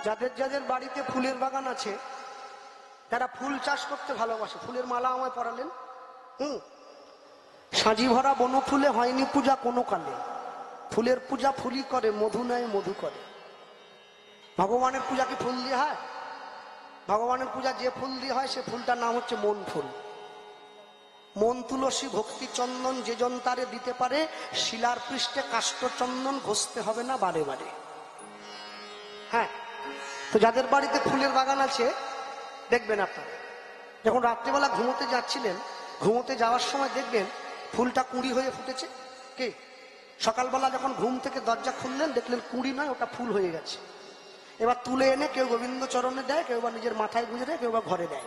যাদের যাদের বাড়িতে ফুলের বাগান আছে তারা ফুল চাষ করতে ভালোবাসে। ফুলের মালা আমায় পরালেন। সাজি ভরা বন ফুলে হয়নি পূজা কোনো কালে, ফুলের পূজা ফুলই করে, মধু নেয় মধু করে। ভগবানের পূজা কি ফুল দিয়ে হয়? ভগবানের পূজা যে ফুল দিয়ে হয় সে ফুলটার নাম হচ্ছে মন ফুল। মন তুলসী ভক্তি চন্দন যে জন তারে দিতে পারে, শিলার পৃষ্ঠে কাষ্ঠ চন্দন ঘষতে হবে না বারে বারে। হ্যাঁ, তো যাদের বাড়িতে ফুলের বাগান আছে দেখবেন আপনারা যখন রাত্রিবেলা ঘুমোতে যাচ্ছিলেন, ঘুমোতে যাওয়ার সময় দেখবেন ফুলটা কুঁড়ি হয়ে ফুটেছে। কে সকালবেলা যখন ঘুম থেকে দরজা খুললেন দেখলেন কুঁড়ি নয়, ওটা ফুল হয়ে গেছে। এবার তুলে এনে কেউ গোবিন্দ চরণে দেয়, কেউ বা নিজের মাথায় গুঁজে দেয়, কেউ বা ঘরে দেয়,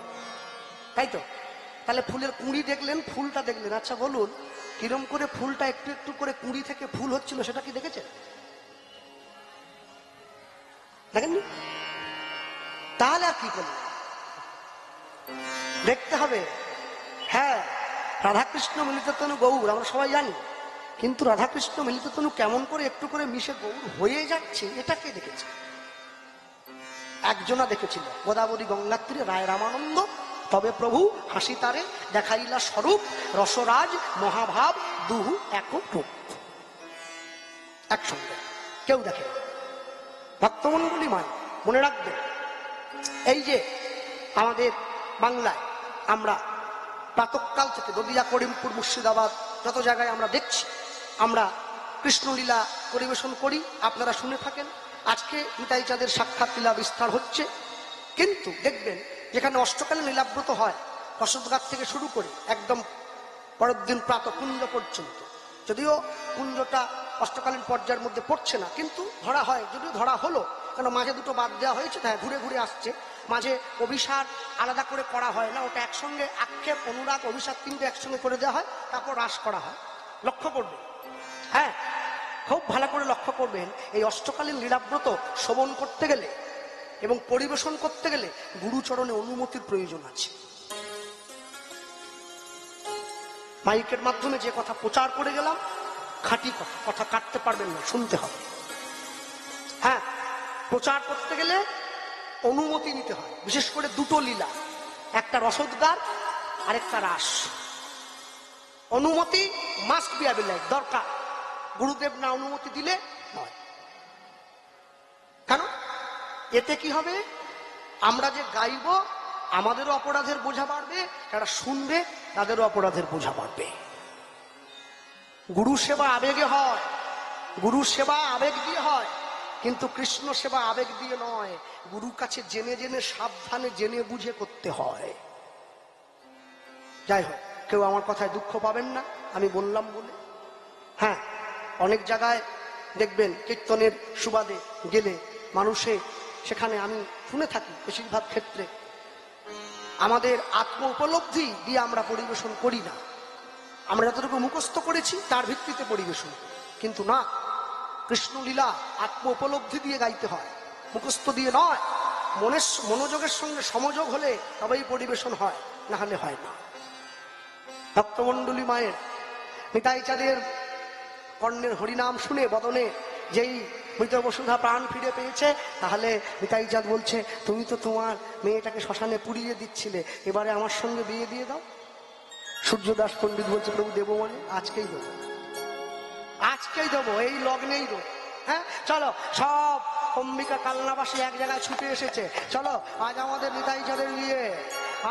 তাই তো? তাহলে ফুলের কুঁড়ি দেখলেন, ফুলটা দেখলেন। আচ্ছা বলুন, কিরম করে ফুলটা একটু একটু করে কুঁড়ি থেকে ফুল হচ্ছিল সেটা কি দেখেছেন? দেখেননি? তাহলে আর কি করলেন? দেখতে হবে। হ্যাঁ, রাধাকৃষ্ণ মিলিত তনু গৌর আমরা সবাই জানি, কিন্তু রাধাকৃষ্ণ মিলিত তনু কেমন করে একটু করে মিশে গৌর হয়ে যাচ্ছে এটা কে দেখেছে? একজনা দেখেছিল, গোদাবরী গঙ্গার তীরে রায় রামানন্দ। তবে প্রভু হাসি তারে দেখাইলা স্বরূপ, রসরাজ মহাভাব দুহু এক রূপ। একসঙ্গে কেউ দেখে। ভক্তমণ্ডলী মান মনে রাখবেন, এই যে আমাদের বাংলায় আমরা প্রাতঃকাল থেকে দদিয়া, করিমপুর, মুর্শিদাবাদ যত জায়গায় আমরা দেখছি, আমরা কৃষ্ণলীলা পরিবেশন করি, আপনারা শুনে থাকেন। আজকে নিতাই চাঁদের সাক্ষাৎ লীলা বিস্তার হচ্ছে। কিন্তু দেখবেন যেখানে অষ্টকালীন লীলাব্রত হয়, রসদঘাট থেকে শুরু করে একদম পরের দিন প্রাত কুঞ্জ পর্যন্ত, যদিও কুঞ্জটা অষ্টকালীন পর্যায়ের মধ্যে পড়ছে না, কিন্তু ধরা হয়, যদিও ধরা হলো, কেন মাঝে দুটো বাদ দেওয়া হয়েছে, তাই ঘুরে ঘুরে আসছে। মাঝে অভিসার আলাদা করে করা হয় না, ওটা একসঙ্গে আক্ষেপ, অনুরাগ, অভিসার তিনটে একসঙ্গে করে দেওয়া হয়, তারপর রাস করা হয়। লক্ষ্য করবেন, হ্যাঁ খুব ভালো করে লক্ষ্য করবেন, এই অষ্টকালীন লীলাব্রত শ্রবণ করতে গেলে এবং পরিবেশন করতে গেলে গুরুচরণে অনুমতির প্রয়োজন আছে। মাইকের মাধ্যমে যে কথা প্রচার করে গেলাম খাঁটি কথা, কথা কাটতে পারবেন না, শুনতে হবে। হ্যাঁ, প্রচার করতে গেলে অনুমতি নিতে হয়, বিশেষ করে দুটো লীলা, একটা রসদগার আর একটা রাস। অনুমতি মাস্ট বি অ্যাভেলেবল, দরকার। গুরুদেব না অনুমতি দিলে নয়। কেন? এতে কি হবে? আমরা যে গাইব আমাদেরও অপরাধের বোঝা বাড়বে, যারা শুনবে তাদেরও অপরাধের বোঝা বাড়বে। গুরু সেবা আবেগে হয়, গুরু সেবা আবেগ দিয়ে হয়, কিন্তু কৃষ্ণ সেবা আবেগ দিয়ে নয়, গুরুর কাছে জেনে জেনে সাবধানে জেনে বুঝে করতে হয়। যাই হোক, কেউ আমার কথায় দুঃখ পাবেন না, আমি বললাম বলে। হ্যাঁ, অনেক জায়গায় দেখবেন কীর্তনের সুবাদে গেলে মানুষে, সেখানে আমি শুনে থাকি বেশিরভাগ ক্ষেত্রে আমাদের আত্ম উপলব্ধি দিয়ে আমরা পরিবেশন করি না, আমরা যতটুকু মুখস্থ করেছি তার ভিত্তিতে পরিবেশন, কিন্তু না, কৃষ্ণলীলা আত্ম উপলব্ধি দিয়ে গাইতে হয়, মুখস্থ দিয়ে নয়। মনের মনোযোগের সঙ্গে সমযোগ হলে তবেই পরিবেশন হয়, না হলে হয় না। ভক্তমণ্ডলী মায়ের নিতাই চাঁদের কর্ণের হরিনাম শুনে বদনে যেই মৃত বসুধা প্রাণ ফিরে পেয়েছে, তাহলে নিতাই চাঁদ বলছে, তুমি তো তোমার মেয়েটাকে শ্মশানে পুড়িয়ে দিচ্ছিলে, এবারে আমার সঙ্গে বিয়ে দিয়ে দাও। সূর্যদাস পণ্ডিত বলছে, প্রভু দেবো মানে আজকেই দেবো, আজকেই দেবো, এই লগ্নেই দেবো। হ্যাঁ, চলো সব অম্বিকা কালনাবাসী এক জায়গায় ছুটে এসেছে, চলো আজ আমাদের নিতাই চাঁদের বিয়ে,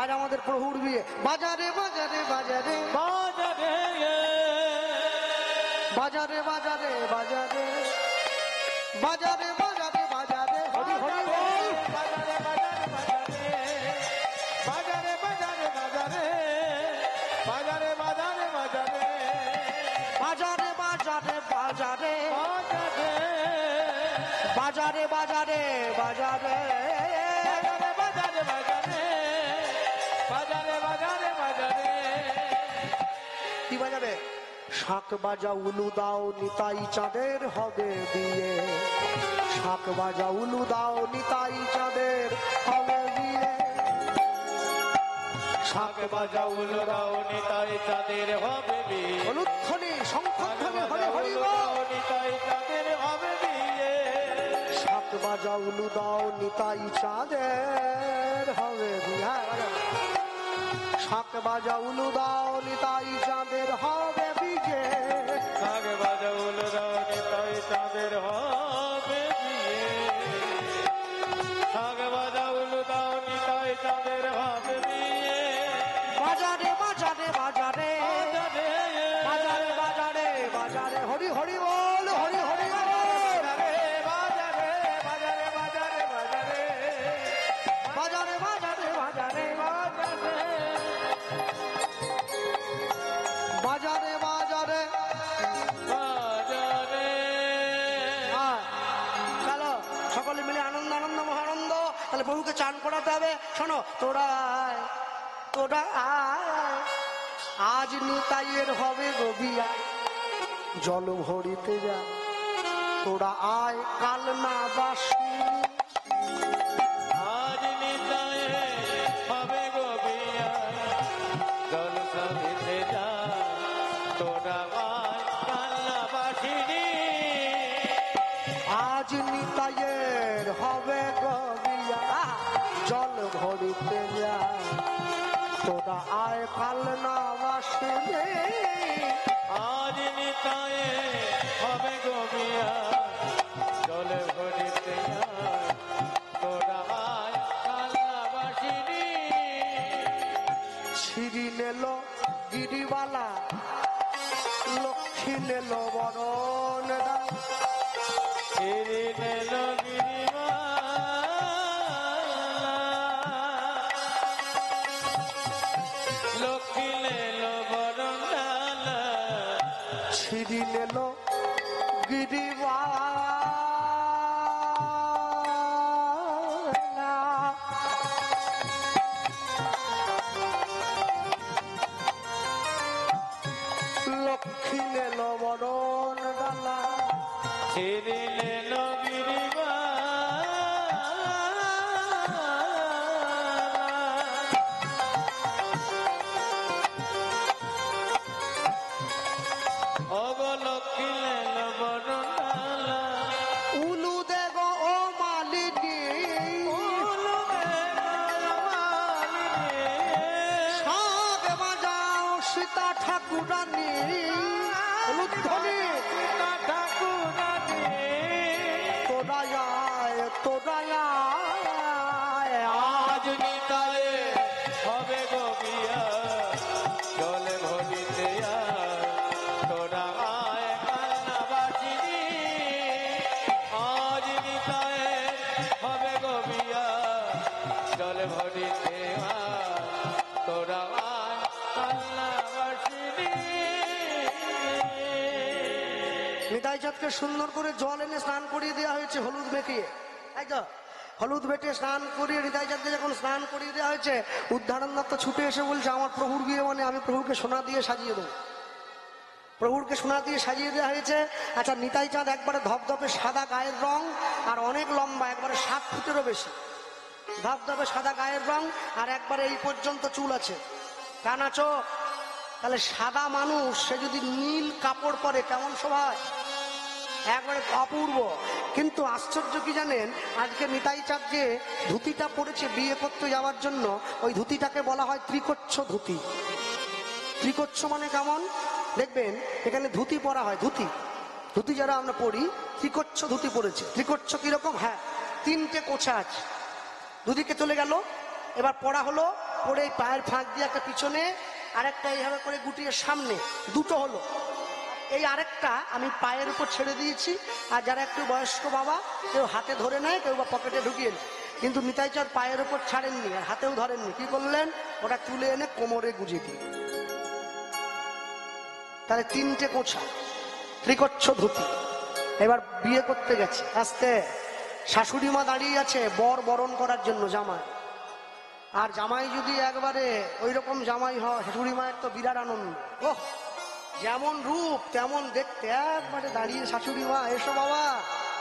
আজ আমাদের প্রভুর বিয়ে। বাজারে বাজারে বাজারে বাজারে বাজারে বাজারে বাজারে বাজারে বাজারে বাজারে হরি হরি বল, বাজারে বাজারে বাজারে বাজারে বাজারে বাজারে বাজারে বাজারে বাজারে বাজারে বাজারে বাজারে বাজারে বাজারে বাজারে বাজারে বাজারে বাজারে বাজারে কি বাজাবে? শাক বাজা উলু দাও নিতাই চাঁদের হবে বিয়ে, শাক বাজা উলু দাও নিতাই চাঁদের হবে বিয়ে, শাক বাজা উলু দাও নিতাই চাঁদের হবে বিয়ে, অনুধ্বনি শঙ্খধ্বনি হরি হরি বল, নিতাই চাঁদের হবে বিয়ে, শাক বাজা বাজা উলু দাও নিতাই চাঁদের হবে বিয়ে। শাক বাজা উলু দাও নিতাই চাঁদের হবে বিয়ে। শাক বাজা উলু দাও নিতাই চাঁদের হবে বিয়ে। শাক বাজা উলু দাও নিতাই চাঁদের হবে বিয়ে। বাজারে বাজারে বাজারে বাজারে বাজারে বাজারে হরি হরি বল হরি হরি বল। বাজারে বাজারে বাজারে বাজারে বাজারে বাজারে বাজারে বাজারে বাজারে বাজারে। চলো সকলে মিলে আনন্দ আনন্দ মহানন্দ। তাহলে বহুকে চান করাতে হবে। শোনো, তোরা আয় তোরা আয়, আজ নিতাইয়ের হবে গবিয়া জল ভরিতে যা। তোরা আয় কাল না বাসি, আজ নিতায়ে হবে গোবিয়া জল সবিতে যা। তোরা আয় কান্না বাসিনী। আজ নিতাইয়ের হবে গবিয়া জল ভরিতে যা। তোরা আয় কাল না বাসি, আজ নিতায়ে হবে গোবিয়া জল ভরিতে যা। তোরা আয় কান্না বাসিনী। ছিড়ি নেল গিরিবালা লক্ষ্মী নেল বরণ দান। ছিড়ি নেল গিরিবালা লক্ষ্মী নেল বরণ ডালা। ছিড়ি নেল গিরিবালা লক্ষ্মী নেল বরণ ডালা। ছিড়ি নেল অবলক্ষ্মী নেল বরণ ডালা। উলু দেব ও মালিনী শাক বাজাও সীতা ঠাকুরানী। উলুধ্বনি তোরা আয় তোরা আয়, আজ নিতায়ে হবে গোবিয়া জলে ভরিতে আয়। তোরা আয় কান্না বাসিনী। আজ নিতায়ে হবে গোবিয়া জলে ভরিতে আয়। তোরা আয় কান্না বাসিনী। নিতাই চাঁদকে সুন্দর করে জল এনে স্নান করিয়ে দেওয়া হয়েছে হলুদ মেখিয়ে, তাই তো? হলুদ বেটে স্নান করিয়ে নিতাই চাঁদকে যখন স্নান করিয়ে দেওয়া হয়েছে, উদ্ধারণনাথ তো ছুটে এসে বলছে আমার প্রভুর বিয়ে মানে আমি প্রভুকে সোনা দিয়ে সাজিয়ে দেবো। প্রভুরকে সোনা দিয়ে সাজিয়ে দেওয়া হয়েছে। আচ্ছা, নিতাই চাঁদ একবারে ধপধপে সাদা গায়ের রং আর অনেক লম্বা, একবারে 7 ফুটেরও বেশি। ধপধপে সাদা গায়ের রং আর একবারে এই পর্যন্ত চুল আছে, কানা চোখ। তাহলে সাদা মানুষ সে যদি নীল কাপড় পরে কেমন শোভায়, একবারে অপূর্ব। কিন্তু আশ্চর্য কি জানেন, আজকে নিতাই চাঁদ যে ধুতিটা পরেছে বিয়ে করতে যাওয়ার জন্য, ওই ধুতিটাকে বলা হয় ত্রিকচ্ছ ধুতি। ত্রিকচ্ছ মানে কেমন দেখবেন, এখানে ধুতি পরা হয়, ধুতি ধুতি যারা আমরা পরি ত্রিকচ্ছ ধুতি পরেছে। ত্রিকচ্ছ কিরকম, হ্যাঁ 3টে কোছা আছে। দুদিকে চলে গেল, এবার পড়া হলো, পরে এই পায়ের ফাঁক দিয়ে একটা পিছনে আর একটা এইভাবে করে গুটিয়ে সামনে, দুটো হলো। এই আরেকটা আমি পায়ের উপর ছেড়ে দিয়েছি, আর যারা একটু বয়স্ক বাবা কেউ হাতে ধরে নেয়, কেউ বা পকেটে ঢুকিয়ে নেয়। কিন্তু নিতাই চাঁদ পায়ের উপর ছাড়েননি আর হাতেও ধরেননি। কি করলেন, ওটা তুলে এনে কোমরে গুজিয়ে দিন। তাহলে 3টে কোছা, ত্রিকচ্ছ ধুতি। এবার বিয়ে করতে গেছে, আসতে শাশুড়ি মা দাঁড়িয়ে আছে বর বরণ করার জন্য জামাই। আর জামাই যদি একবারে ওই রকম জামাই হয়, শাশুড়ি মায়ের তো বিরাট আনন্দ। ওহ, যেমন রূপ তেমন দেখতে, একবারে দাঁড়িয়ে শাশুড়ি মা এসো বাবা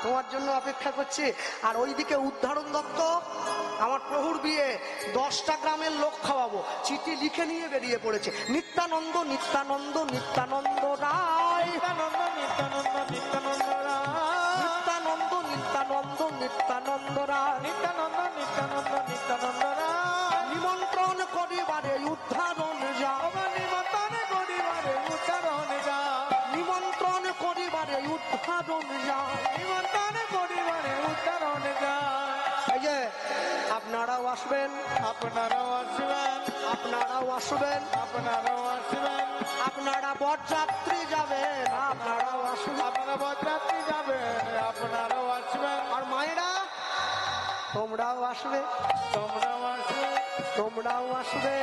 তোমার জন্য অপেক্ষা করছে। আর ওইদিকে উদ্ধারণ দত্ত আমার প্রভুর বিয়ে 10টা গ্রামের লোক খাওয়াবো, চিঠি লিখে নিয়ে বেরিয়ে পড়েছে। নিত্যানন্দ নিত্যানন্দ নিত্যানন্দ রায়, নিত্যানন্দ নিত্যানন্দ নিত্যানন্দ রায়, নিত্যানন্দ নিত্যানন্দ নিত্যানন্দ রায়, নিত্যানন্দ নিত্যানন্দ নিত্যানন্দ রায়, নিমন্ত্রণ করিবারে উদ্ধারণ যায়, নিমন্ত্রণ করিবারে উচ্চারণ যায়, নিমন্ত্রণ করিবারে উদ্ধারণ যায়। নিমন্ত্রণ করিবারে উচ্চারণ যায়। এই যে আপনারাও আসবেন, আপনারাও আসবেন, আপনারাও আসবেন, আপনারাও আসবেন, আপনারা বরযাত্রী যাবেন, আপনারাও আসবেন। আপনারা বরযাত্রী যাবেন, আপনারাও আসবেন, আর মায়েরা তোমরাও আসবে, তোমরাও আসবে, তোমরাও আসবে,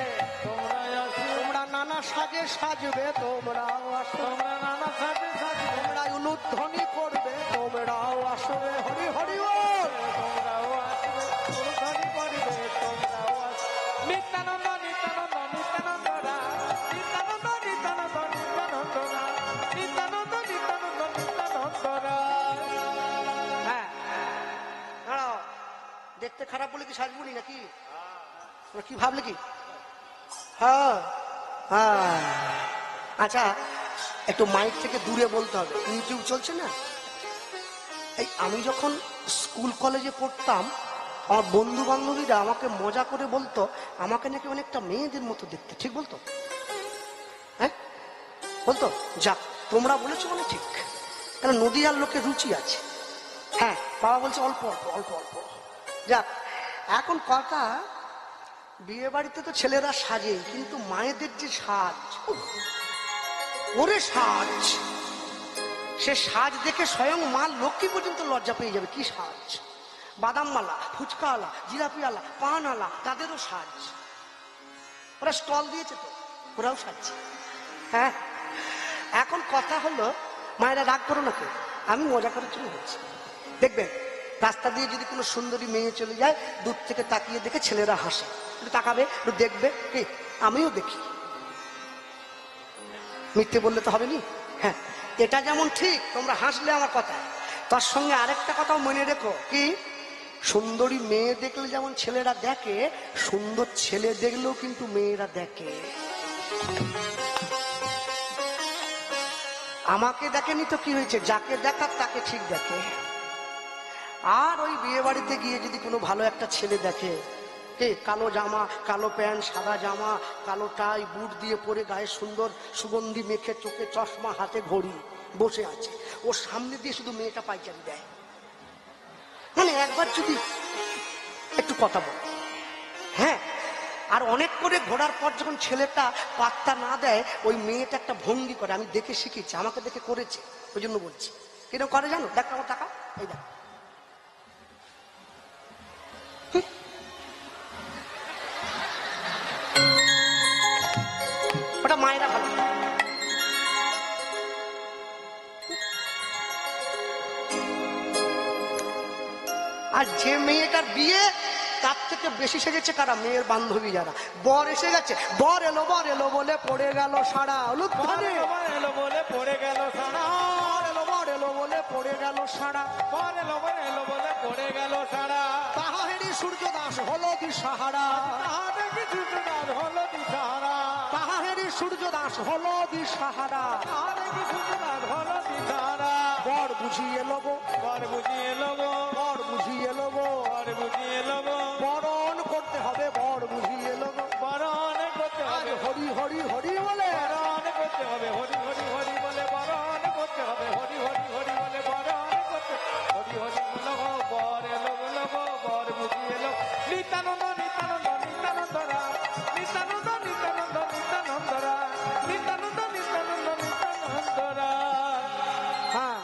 তোমরাই আসবে, তোমরা নানা সাজে সাজবে, তোমরাও আসবে, তোমরা নানা সাজে সাজবে, তোমরা উলুধ্বনি করবে, তোমরাও আসবে। হরি হরি বল। তোমরাও আসবে, উলুধ্বনি করিবে, তোমরাও আসবে। নিত্যানন্দ নিত্যানন্দ নিত্যানন্দ রায়, নিত্যানন্দ নিত্যানন্দ নিত্যানন্দ রায়, নিত্যানন্দ নিত্যানন্দ নিত্যানন্দ রায়। হ্যাঁ দাঁড়াও, দেখতে খারাপ বলে কি সাজবুনি নাকি? তোমরা কি ভাবলে কি? হ্যাঁ হ্যাঁ, আচ্ছা একটু মাইক থেকে দূরে বলতে হবে, ইউটিউব চলছে না। এই আমি যখন স্কুল কলেজে পড়তাম, আমার বন্ধু বান্ধবীরা আমাকে মজা করে বলতো আমাকে নাকি অনেকটা মেয়েদের মতো দেখতে, ঠিক বলতো? হ্যাঁ বলতো। যাক, তোমরা বলেছো মানে ঠিক, কারণ নদীয়ার লোকের রুচি আছে। হ্যাঁ, বাবা বলছে অল্প অল্প অল্প অল্প। যাক, এখন কথা, বিয়ে বাড়িতে তো ছেলেরা সাজে, কিন্তু মায়েদের যে সাজ, উফ, ওরে সাজ, সে সাজ দেখে স্বয়ং মা লক্ষ্মী পর্যন্ত লজ্জা পেয়ে যাবে। কি সাজ! বাদাম মালা, ফুচকা আলা, জিলাপি আলা, পান আলা, তাদেরও সাজ। ওরা স্টল দিয়েছে তো, ওরাও সাজছে। হ্যাঁ, এখন কথা হলো, মায়েরা রাগ করো না, কেউ, আমি মজা করার জন্য বলছি। দেখবেন রাস্তা দিয়ে যদি কোনো সুন্দরী মেয়ে চলে যায়, দূর থেকে তাকিয়ে দেখে ছেলেরা হাসে, একটু তাকাবে, একটু দেখবে, কি আমিও দেখি, মিথ্যে বললে তো হবে নি। হ্যাঁ, এটা যেমন ঠিক, তোমরা হাসলে আমার কথা, তার সঙ্গে আরেকটা কথাও মনে রেখো, কি সুন্দরী মেয়ে দেখলে যেমন ছেলেরা দেখে, সুন্দর ছেলে দেখলেও কিন্তু মেয়েরা দেখে। আমাকে দেখেনি তো কি হয়েছে, যাকে দেখার তাকে ঠিক দেখে। আর ওই বিয়ে বাড়িতে গিয়ে যদি কোনো ভালো একটা ছেলে দেখে, কে কালো জামা, কালো প্যান্ট, সাদা জামা, কালো টাই, বুট দিয়ে পরে, গায়ে সুন্দর সুগন্ধি মেখে, চোখে চশমা, হাতে ঘড়ি, বসে আছে, ওর সামনে দিয়ে শুধু মেয়েটা পাইচারি দেয়, মানে একবার যদি একটু কথা বল। হ্যাঁ, আর অনেক করে ঘোরার পর যখন ছেলেটা পাত্তা না দেয়, ওই মেয়েটা একটা ভঙ্গি করে, আমি দেখে শিখেছি, আমাকে দেখে করেছে, ওই জন্য বলছি। কিরকম করে জানো? দেখ আমার টাকা, এই দেখ, ওটা মায়েরা ভালো। আর যে মেয়েটার বিয়ে, তার থেকে বেশি সেজেছে কারা? মেয়ের বান্ধবী যারা। বর এসে গেছে, বর এলো বলে পড়ে গেল সারা, বর এলো বলে পড়ে গেল সারা, বর এলো বলে পড়ে গেল সারা, বর এলো বলে পড়ে গেল সারা। তাহারি সূর্য দাস হলো দিশাহারা, তাহাদেরকে সূর্যদাস হলো দিশাহারা, তাহারি সূর্য দাস হলো দিশাহারা। তাহাদেরকে সূর্যদাস হলো দিশাহারা। বর বুঝিয়ে লোগো, বর বুঝিয়ে লোগো, বর বুঝিয়ে লোগো, বর বুঝিয়ে লোগো, বরণ করতে হবে, বর বুঝিয়ে লোগো। বরণ করতে আজ হবে, হরি হরি হরি বলে, বরণ করতে হবে, হরি হরি হরি বলে বরণ করতে হবে, হরি হরি হরি বলে বরণ করতে, হরি হরি লোগো, বর এলো লোগো, বর বুঝিয়ে লোগো। নিত্যানন্দ নিত্যানন্দ নিত্যানন্দ রায়, নিত্যানন্দ নিত্যানন্দ নিত্যানন্দ রায়, নিত্যানন্দ নিত্যানন্দ নিত্যানন্দ রায়। হ্যাঁ,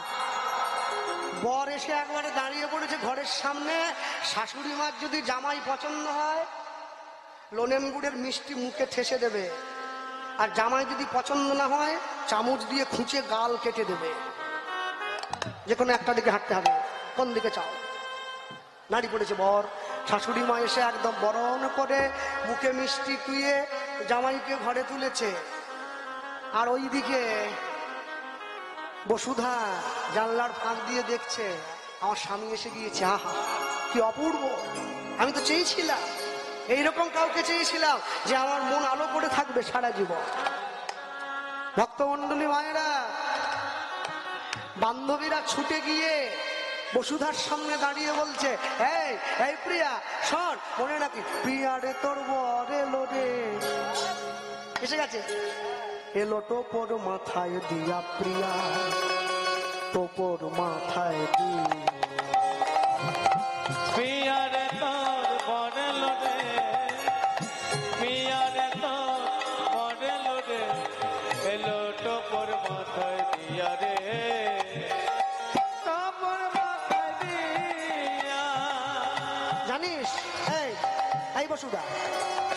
বর এসে একবারে দাঁড়িয়ে পড়েছে ঘরের সামনে। শাশুড়ি মার যদি জামাই পছন্দ হয়, লোনেম গুড়ের মিষ্টি মুখে ঠেসে দেবে, আর জামাই যদি পছন্দ না হয়, চামচ দিয়ে খুঁচে গাল কেটে দেবে। যে কোনো একটা দিকে হাঁটতে হবে, কোন দিকে চাও? নাড়ি পড়েছে বর। শাশুড়ি মা এসে একদম বরণ করে মুখে মিষ্টি কুইয়ে জামাইকে ঘরে তুলেছে। আর ওইদিকে বসুধা জানলার ফাঁক দিয়ে দেখছে, আমার স্বামী এসে গিয়েছে। আহা, কি অপূর্ব! আমি তো চেয়েছিলাম, এইরকম কাউকে চেয়েছিলাম যে আমার মন আলো করে থাকবে সারা জীবন। ভক্তমন্ডলী মায়েরা, বান্ধবীরা ছুটে গিয়ে বসুধার সামনে দাঁড়িয়ে বলছে, এই এই প্রিয়া শোন, মনে নাকি প্রিয়া রে তোর বর এলো রে। এসে গেছে, এলো টোপর মাথায় দিয়া প্রিয়া, টোপর মাথায় দিয়া। পিয়ারে তোর বরেল রে, পিয়ারে তোর বরেল রে, এলো টোপর মাথায় দিয়া রে, টোপর মাথায় দিয়া। জানিস এই এই বসুধা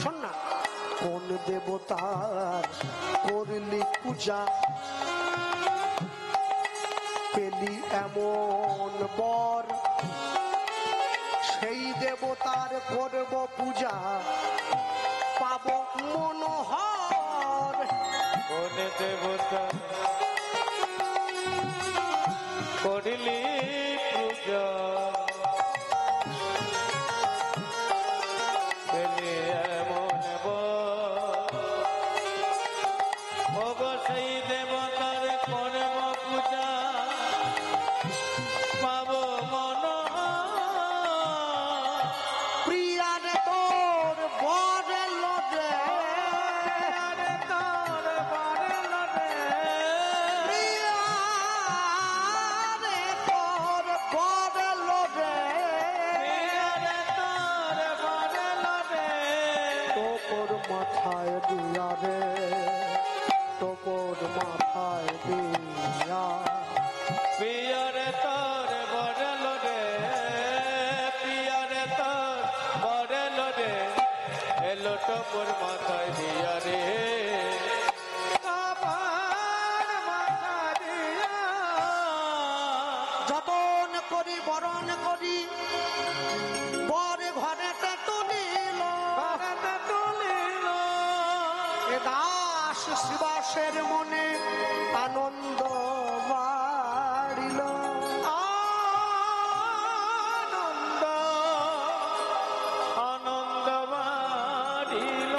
শোন না, কোন দেবতার করলি পূজা, পেলি এমন বর, সেই দেবতার করব পূজা, পাবো মনোহর। কোন দেবতা করিলি পূজা, পেলি এমন বর, ওগো সেই দেবতার করব পূজা, পাবো মনোহর। প্রিয়ার তোর বর এলো রে, পিয়ারে তোর বরেল রে, প্রিয়ার তোর বর এলো রে, পিয়ারে তোর বরেল রে, টোপর মাথায় দিয়া রে, টোপর মাথায় দিয়া। পিয়ারে তোর বরেল রে, পিয়ারে তোর বরেল রে, এলো টোপর মাথায় দিয়া রে, টোপর মাথায় দিয়া। যতন করি বরণ করি, বর ঘরেতে তুলিল, ঘরেতে তুলিল, এ দাস শিবাসের মনে আনন্দ বাড়িল। আনন্দ আনন্দ বাড়িল।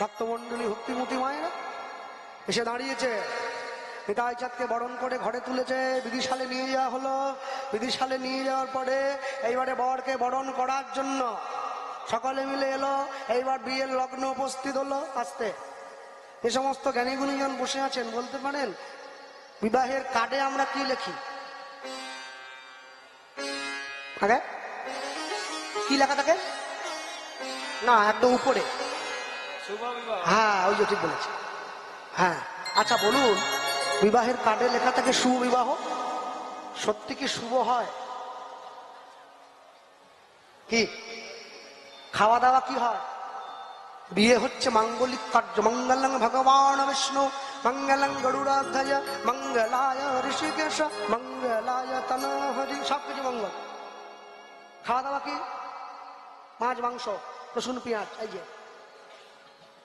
ভক্তমন্ডলী ভক্তিমতী মায়েরা এসে দাঁড়িয়েছে, নিতাই চাঁদকে বরণ করে ঘরে তুলেছে, বিধিশালে নিয়ে যাওয়া হলো। বিধিশালে নিয়ে যাওয়ার পরে এইবারে বরকে বরণ করার জন্য সকলে মিলে এলো। এইবার বিয়ের লগ্ন উপস্থিত হলো। আসতে এ সমস্ত জ্ঞানী গুণীজন বসে আছেন, বলতে পারেন বিবাহের কার্ডে আমরা কি লিখি? আগে কি লেখা থাকে? না, একদম উপরে। শুভ বিবাহ। হ্যাঁ, ওই যে ঠিক বলেছে। হ্যাঁ, আচ্ছা বলুন, বিবাহের কার্ডে লেখা থাকে শুভ বিবাহ, সত্যি কি শুভ হয়? কি খাওয়া দাওয়া কি হয়? বিয়ে হচ্ছে মাঙ্গলিক কার্য। মঙ্গলং ভগবান বিষ্ণু, মঙ্গলং গরুড়াধ্বজ, মঙ্গলায় ঋষিকেশ, মঙ্গলায় তনহরি। সবকিছু মঙ্গল। খাওয়া দাওয়া কি? মাছ, মাংস, রসুন, পেঁয়াজ। এই যে,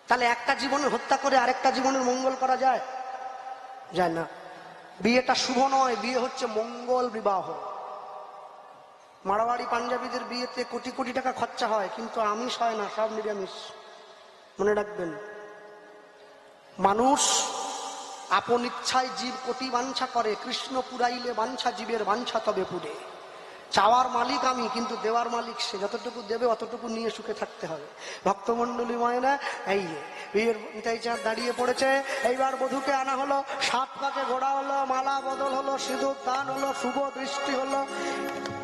তাহলে একটা জীবনের হত্যা করে আরেকটা জীবনের মঙ্গল করা যায়? যায় না। বিয়েটা শুভ নয়, বিয়ে হচ্ছে মঙ্গল বিবাহ। মারোয়াড়ি পাঞ্জাবিদের বিয়েতে কোটি কোটি টাকা খরচা হয়, কিন্তু আমিষ হয় না, সব নিরামিষ। মনে রাখবেন, মানুষ আপন ইচ্ছায় জীব কোটি বাঞ্ছা করে, কৃষ্ণ পুরাইলে বাঞ্ছা জীবের বাঞ্ছা তবে পুরে। চাওয়ার মালিক আমি, কিন্তু দেওয়ার মালিক সে। যতটুকু দেবে অতটুকু নিয়ে সুখে থাকতে হবে। ভক্তমন্ডলী মায়েরা, এই বিয়ের নিতাই চাঁদ দাঁড়িয়ে পড়েছে। এইবার বধূকে আনা হলো, 7 পাকে ঘোড়া হলো, মালা বদল হলো, সিঁদুর দান হলো, শুভ দৃষ্টি হলো।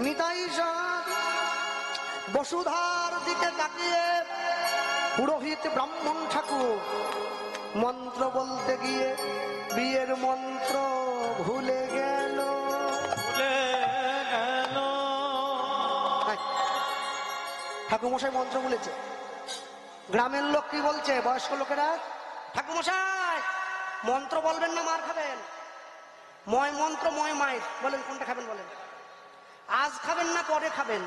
নিতাই চাঁদ বসুধার দিকে তাকিয়ে পুরোহিত ব্রাহ্মণ ঠাকুর মন্ত্র বলতে গিয়ে বিয়ের মন্ত্র ভুলে গেল। ভুলে গেল। ঠাকুরমশাই মন্ত্র বলেছে। গ্রামের লোক কি বলছে? বয়স্ক লোকেরা, ঠাকুরমশাই মন্ত্র বলবেন না, মার খাবেন। ময় মন্ত্র ময় মায়ের, বলেন কোনটা খাবেন বলেন। আজ খাবেন না পরে খাবেন?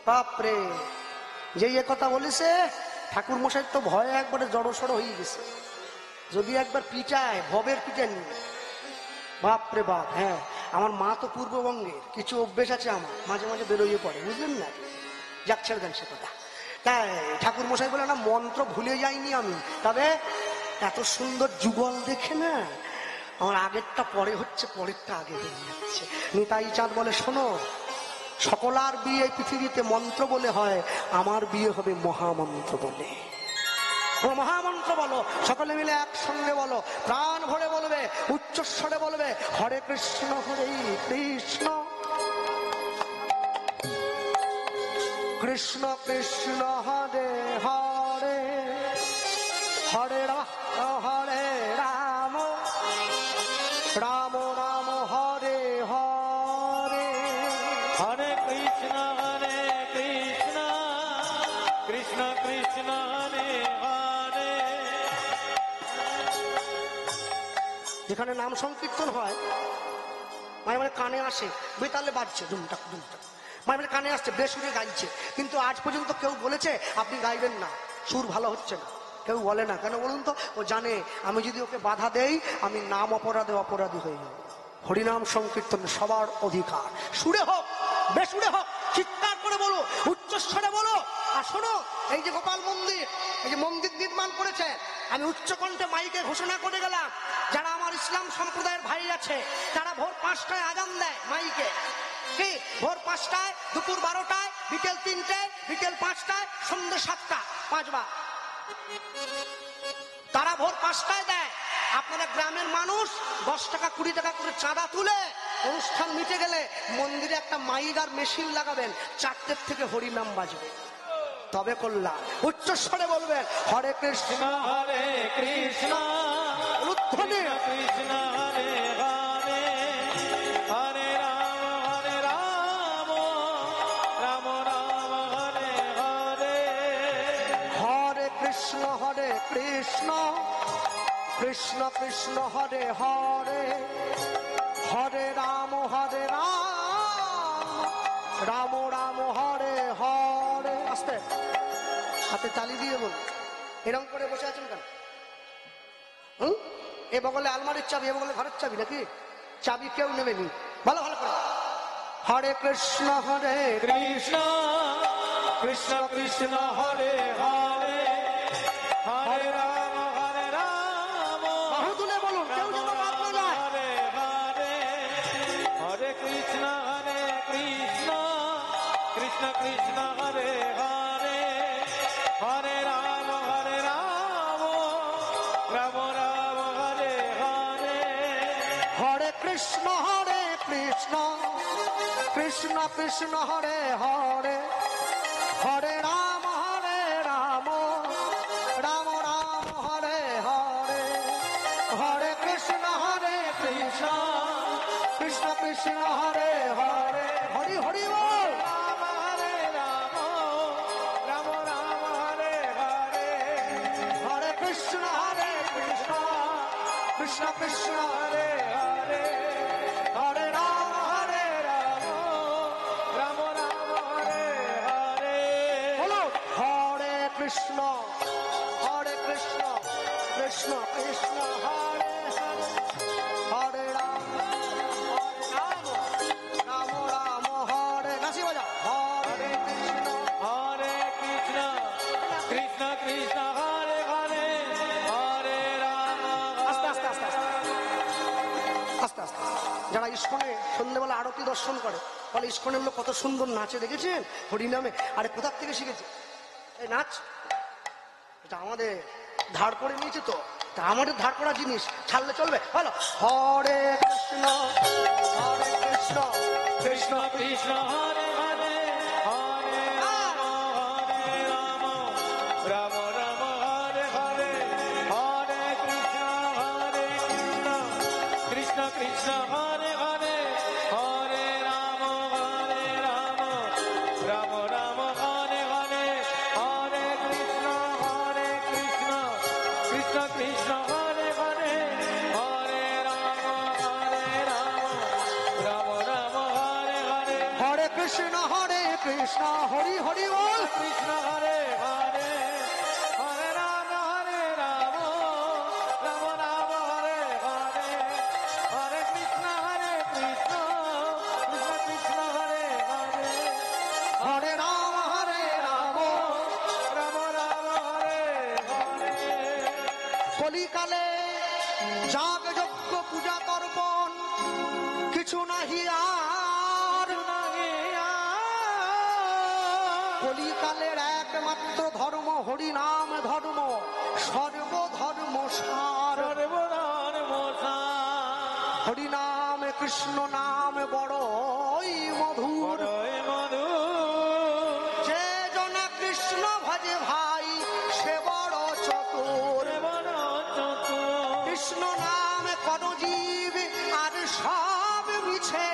বাপরে, যে কথা বলেছে ঠাকুরমশাই তো ভয়ে একবারে জড়সড় হয়ে গেছে। যদি একবার পিটায়, ভবের পিটায় নিয়ে, বাপরে বাপ। হ্যাঁ, আমার মা তো পূর্ববঙ্গের, কিছু অভ্যেস আছে আমার, মাঝে মাঝে বেরোইয়ে পড়ে, বুঝলেন না? যাক, ছেড়ে দেন সে কথা। তাই ঠাকুর মশাই বলে, না মন্ত্র ভুলে যাইনি আমি, তবে এত সুন্দর যুগল দেখে না আমার আগেরটা পরে হচ্ছে, পরেরটা আগে হয়ে যাচ্ছে। নিতাই চাঁদ বলে, শোনো, সকলার বিয়ে পৃথিবীতে মন্ত্র বলে হয়, আমার বিয়ে হবে মহামন্ত্র বলে। মহামন্ত্র বলো, সকলে মিলে একসঙ্গে বলো, প্রাণ ভরে বলবে, উচ্চস্বরে বলবে, হরে কৃষ্ণ হরে কৃষ্ণ, কৃষ্ণ কৃষ্ণ হরে হরে, হরে রাম হরে রাম, রাম রাম হরে হরে, হরে কৃষ্ণ কৃষ্ণ কৃষ্ণ হরে হরে। যেখানে নাম সংকীর্তন হয়, মাঝে মাঝে কানে আসে, বেতালে বাজছে ধুমটাক ধুমটাক, মাঝে মাঝে কানে আসছে, বেসুরে গাইছে, কিন্তু আজ পর্যন্ত কেউ বলেছে আপনি গাইবেন না, সুর ভালো হচ্ছে না, কেউ বলে না। কেন বলুন তো? ও জানে আমি যদি ওকে বাধা দেই, আমি নাম অপরাধে অপরাধী হয়ে যাব। হরিনাম সংকীর্তন সবার অধিকার, সুরে হোক বেসুরে হোক, চিৎকার করে বলো, উচ্চস্বরে বলো। আর শোনো, এই যে গোপাল মন্দির, এই যে মন্দির নির্মাণ করেছে, আমি উচ্চকণ্ঠে মাইকে ঘোষণা করে গেলাম, যারা আমার ইসলাম সম্প্রদায়ের ভাই আছে, তারা ভোর 5টায় আজান দেয় মাইকে, কি ভোর 5টায়, দুপুর 12টায়, বিকেল 3টায়, বিকেল 5টায়, সন্ধ্যে 7টা, 5 বার তারা ভোর 5টায় দেয়। আপনারা গ্রামের মানুষ 10 টাকা 20 টাকা করে চাঁদা তুলে অনুষ্ঠান মিটে গেলে মন্দিরে একটা মাইক আর মেশিন লাগাবেন, 4টে থেকে হরিনাম বাজবে, তবে কল্যাণ। উচ্চস্বরে বলবেন, হরে কৃষ্ণ হরে কৃষ্ণ উত্থনে কৃষ্ণ হরে হরে, হরে রাম রাম রাম হরে হরে, হরে কৃষ্ণ কৃষ্ণ কৃষ্ণ হরে হরে, হরে রাম রাম রাম হরে হরে। আস্তে হাতে তালি দিয়ে বল, এরকম করে বসে আছেন কেন? এ বগলে আলমারির চাবি, এ বগলে ঘরের চাবি, নাকি চাবি কেউ নেবেনি? ভালো ভালো করে, হরে কৃষ্ণ কৃষ্ণ কৃষ্ণ কৃষ্ণ হরে হরে, হরে রাম বাহুদুলে বলুন, কেউ যেন বাদ না যায়। হরে হরে, হরে কৃষ্ণ কৃষ্ণ কৃষ্ণ হরে হরে, হরে রাম রাম রাম হরে হরে, হরে কৃষ্ণ কৃষ্ণ কৃষ্ণ হরে হরে, হরে রাম রাম রাম হরে হরে, হরে কৃষ্ণ কৃষ্ণ কৃষ্ণ হরে হরে, হরি হরি বল। রাম রাম হরে হরে, হরে কৃষ্ণ কৃষ্ণ কৃষ্ণ হরে হরে, হরে রাম রাম হরে হরে। বলো, হরে কৃষ্ণ কৃষ্ণ কৃষ্ণ হরে হরে, হরে রাম রাম রাম হরে, নাচি বাজা, হরে কৃষ্ণ হরে কৃষ্ণ কৃষ্ণ কৃষ্ণ হরে হরে, হরে রাম। আস্তে আস্তে আস্তে আস্তে আস্তে। যারা ইস্কনে সন্ধ্যেবেলা আরতি দর্শন করে, বলে ইস্কনের লোক কত সুন্দর নাচে, দেখেছেন হরিনামে? আরে কোথা থেকে শিখেছে এই নাচ? এটা আমাদের ধার করে নিয়েছে, তো তা আমাদের ধার করা জিনিস ছাড়লে চলবে? বলো, হরে কৃষ্ণ কৃষ্ণ কৃষ্ণ কৃষ্ণ হরে হরে, হরে রাম রাম রাম হরে হরে, হরে কৃষ্ণ কৃষ্ণ কৃষ্ণ হরে হরে, হরে রাম রাম রাম হরে হরে, হরে কৃষ্ণ কৃষ্ণ কৃষ্ণ হরে হরে, হরে রাম রাম রাম হরে হরে, হরে কৃষ্ণ হরি হরি বল। কৃষ্ণ হরে হরে, হরে রাম রাম রাম হরে হরে, হরে কৃষ্ণ কৃষ্ণ কৃষ্ণ হরে হরে, হরে রাম রাম রাম হরে হরে। কলিকালে যাগ যজ্ঞ পূজা কলিকালের একমাত্র ধর্ম হরিনাম ধর্ম, সর্বধর্ম সার। হরিনাম কৃষ্ণ নাম বড়ই মধুর, যে জনা কৃষ্ণ ভজে ভাই সে বড় চতুর। কৃষ্ণ নাম কর জীব আর সব মিছে,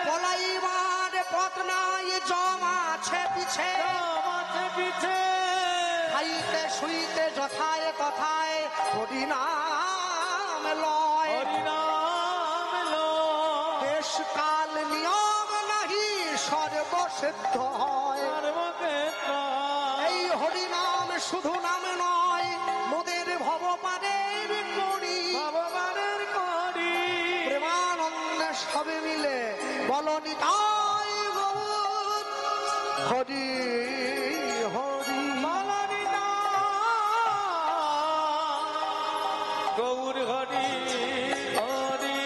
পলাইবার পথ নাই জমাছে পিছে। খাইতে শুইতে যথায় তথায় হরিনাম লয়, দেশ কাল নিয়ম নাহি সর্বসিদ্ধ হয়। এই হরিনাম শুধু নাম নয়, মোদের ভবপারের করি। প্রেমানন্দে সবে মিলে বলো নিতাই গৌর হরি হরি। গৌর হরি হরি।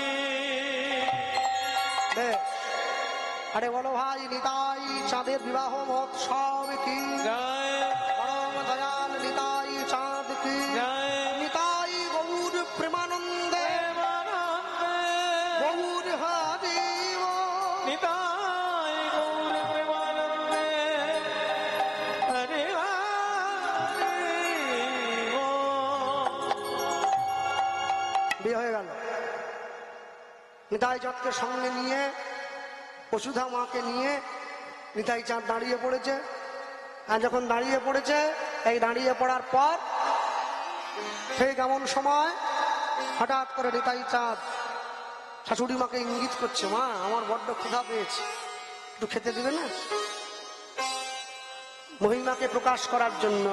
আরে বলো ভাই নিতাই চাঁদের বিবাহ মহোৎসব কি জয়, পরম দয়াল নিতাই চাঁদ কি নিতাই গৌর প্রেমানন্দে গৌর হরি নিতাই গৌর প্রেমানন্দে হরি হরি। বিয়ে হয়ে গেল। নিতাই চাঁদকে সঙ্গে নিয়ে বসুধা মাকে নিয়ে নিতাই চাঁদ দাঁড়িয়ে পড়েছে। আর যখন দাঁড়িয়ে পড়েছে, এই দাঁড়িয়ে পড়ার পর সেই কেমন সময় হঠাৎ করে নিতাই চাঁদ শাশুড়ি মাকে ইঙ্গিত করছে, মা আমার বড্ড ক্ষুধা পেয়েছে, একটু খেতে দিবে না? মহিমাকে প্রকাশ করার জন্য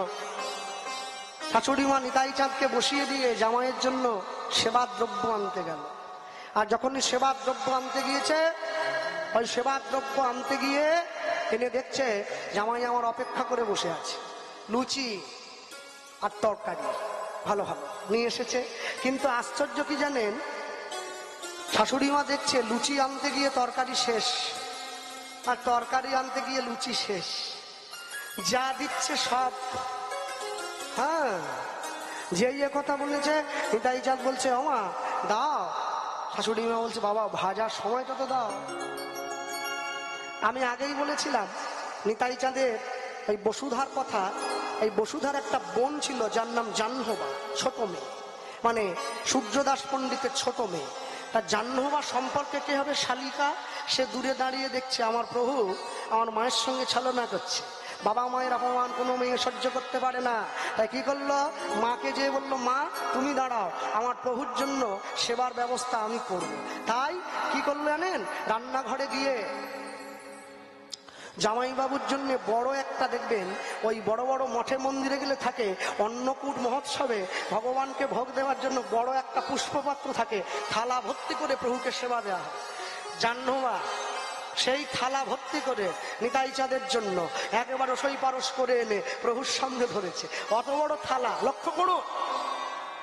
শাশুড়ি মা নিতাই চাঁদকে বসিয়ে দিয়ে জামাইয়ের জন্য সেবার দ্রব্য আনতে গেল। আর যখনই সেবার দ্রব্য আনতে গিয়েছে, ওই সেবার দ্রব্য আনতে গিয়ে এনে দেখছে জামাই আমার অপেক্ষা করে বসে আছে, লুচি আর তরকারি ভালো ভালো নিয়ে এসেছে। কিন্তু আশ্চর্য কি জানেন, শাশুড়ি মা দেখছে লুচি আনতে গিয়ে তরকারি শেষ, আর তরকারি আনতে গিয়ে লুচি শেষ। যা দিচ্ছে সব, হ্যাঁ, যেই কথা বলেছে নিতাই চাঁদ বলছে ওমা দাও। শাশুড়ি মা বলছে বাবা ভাজার সময় তো দাও। আমি আগেই বলেছিলাম নিতাই চাঁদের এই বসুধার কথা। এই বসুধার একটা বোন ছিল যার নাম জাহ্নবা, ছোট মেয়ে, মানে সূর্যদাস পণ্ডিতের ছোট মেয়ে। তার জাহ্নবা সম্পর্কে কে হবে? শালিকা। সে দূরে দাঁড়িয়ে দেখছে আমার প্রভু আমার মায়ের সঙ্গে ছলনা করছে। বাবা মায়ের অপমান কোনো মেয়ে সহ্য করতে পারে না। তাই কি করলো, মাকে যে বললো মা তুমি দাঁড়াও, আমার প্রভুর জন্য সেবার ব্যবস্থা আমি করব। তাই কি করলো জানেন, রান্নাঘরে গিয়ে জামাইবাবুর জন্য বড় একটা, দেখবেন ওই বড় বড় মঠে মন্দিরে গেলে থাকে অন্নকূট মহোৎসবে ভগবানকে ভোগ দেওয়ার জন্য বড় একটা পুষ্পপাত্র থাকে, থালা ভর্তি করে প্রভুকে সেবা দেওয়া হয়। জাহ্নবা সেই থালা ভর্তি করে নিতাই চাঁদের জন্য একেবারে ওসই পারস করে এনে প্রভুর সামনে ধরেছে। অত বড় থালা, লক্ষ্য করো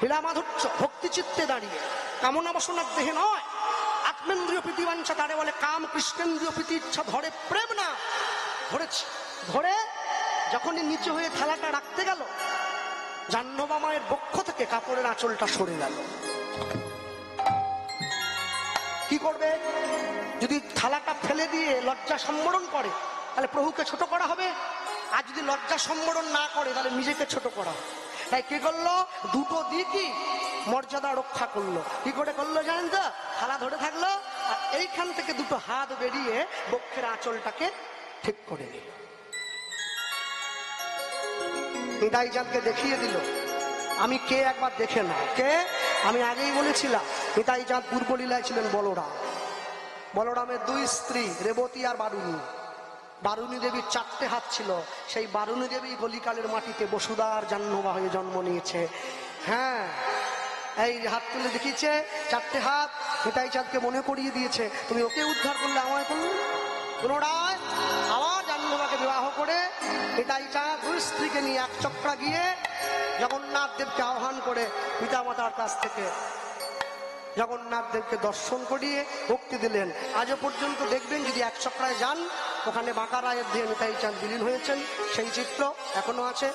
হীরা মাধুর্য ভক্তি চিত্তে দাঁড়িয়ে, কামনা বাসনার দেহে নয়। আত্মেন্দ্রীয় প্রীতিবাঞ্ছা তারে বলে কাম, কৃষ্ণেন্দ্রীয় প্রীতি ইচ্ছা ধরে প্রেম না। ধরেছে, ধরে যখনই নিচে হয়ে থালাটা রাখতে গেল, জাহ্নবা মায়ের বক্ষ থেকে কাপড়ের আঁচলটা সরে গেল। কি করবে? যদি থালাটা ফেলে দিয়ে লজ্জা সম্বরণ করে তাহলে প্রভুকে ছোট করা হবে, আর যদি লজ্জা সম্বরণ না করে তাহলে নিজেকে ছোট করা হবে। তাই কি করলো, দুটো দিকই মর্যাদা রক্ষা করলো। কি করে করলো জানেন তো? থালা ধরে থাকলো আর এইখান থেকে দুটো হাত বেরিয়ে বক্ষের আঁচলটাকে ঠিক করে নিল। নিতাই চাঁদকে দেখিয়ে দিল আমি কে, একবার দেখে নাও কে। আমি আগেই বলেছিলাম নিতাই চাঁদ পূর্বলীলায় ছিলেন বলরাম। বলরামের দুই স্ত্রী রেবতী আর বারুণী। বারুণী দেবীর 4টে হাত ছিল। সেই বারুণী দেবী কলিকালের মাটিতে বসুধার জাহ্নবা হয়ে জন্ম নিয়েছে। হ্যাঁ, এই হাত তুলে দেখিয়েছে 4টে হাত। নিতাই চাঁদকে মনে করিয়ে দিয়েছে তুমি ওকে উদ্ধার করলে আমায় করলে। পুনরায় আবার জাহ্নবাকে বিবাহ করে নিতাই চাঁদ দুই স্ত্রীকে নিয়ে এক চক্রা গিয়ে জগন্নাথ দেবকে আহ্বান করে পিতা মাতার কাছ থেকে জগন্নাথ দেবকে দর্শন করিয়ে ভক্তি দিলেন। আজও পর্যন্ত দেখবেন যদি এক চক্রায় যান ওখানে বাঁকা রায়ের দিয়ে নিতাই চাঁদ বিলীন হয়েছেন, সেই চিত্র এখনো আছে।